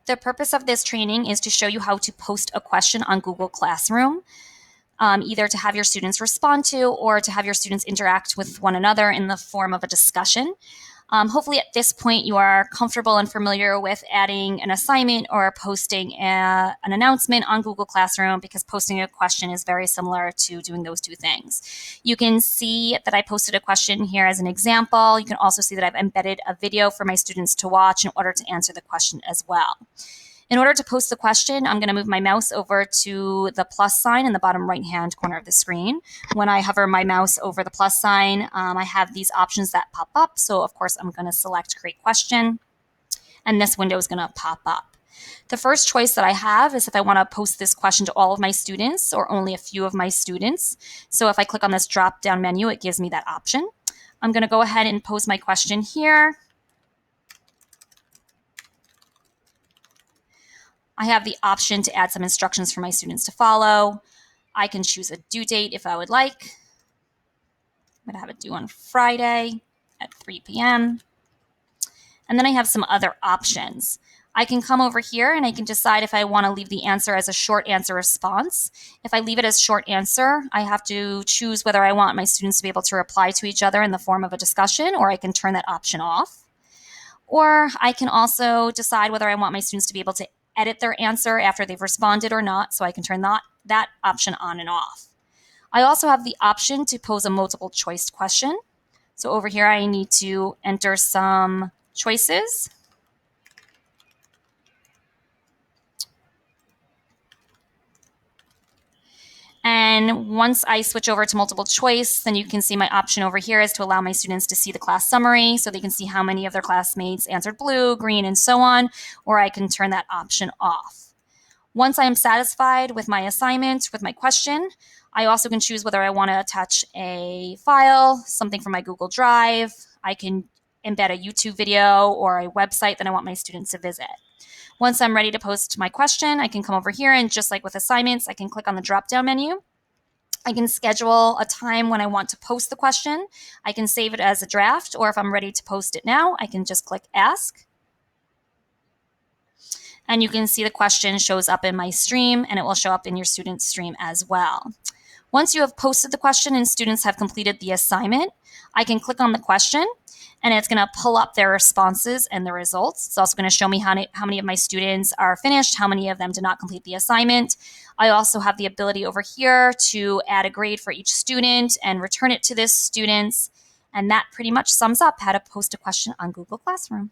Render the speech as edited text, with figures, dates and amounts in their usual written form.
The purpose of this training is to show you how to post a question on Google Classroom, either to have your students respond to or to have your students interact with one another in the form of a discussion. Hopefully at this point you are comfortable and familiar with adding an assignment or posting an announcement on Google Classroom, because posting a question is very similar to doing those two things. You can see that I posted a question here as an example. You can also see that I've embedded a video for my students to watch in order to answer the question as well. In order to post the question, I'm going to move my mouse over to the plus sign in the bottom right-hand corner of the screen. When I hover my mouse over the plus sign, I have these options that pop up. So, of course, I'm going to select Create Question, and this window is going to pop up. The first choice that I have is if I want to post this question to all of my students or only a few of my students. So if I click on this drop-down menu, it gives me that option. I'm going to go ahead and pose my question here. I have the option to add some instructions for my students to follow. I can choose a due date if I would like. I'm going to have it due on Friday at 3 p.m. And then I have some other options. I can come over here and I can decide if I want to leave the answer as a short answer response. If I leave it as short answer, I have to choose whether I want my students to be able to reply to each other in the form of a discussion, or I can turn that option off. Or I can also decide whether I want my students to be able to edit their answer after they've responded or not, so I can turn that option on and off. I also have the option to pose a multiple choice question. So over here, I need to enter some choices. And once I switch over to multiple choice, then you can see my option over here is to allow my students to see the class summary, so they can see how many of their classmates answered blue, green, and so on, or I can turn that option off. Once I am satisfied with my assignment, with my question, I also can choose whether I want to attach a file, something from my Google Drive. I can embed a YouTube video or a website that I want my students to visit. Once I'm ready to post my question, I can come over here, and just like with assignments, I can click on the drop-down menu. I can schedule a time when I want to post the question. I can save it as a draft, or if I'm ready to post it now, I can just click Ask. And you can see the question shows up in my stream, and it will show up in your student's stream as well. Once you have posted the question and students have completed the assignment, I can click on the question, and it's going to pull up their responses and the results. It's also going to show me how many of my students are finished, how many of them did not complete the assignment. I also have the ability over here to add a grade for each student and return it to this student. And that pretty much sums up how to post a question on Google Classroom.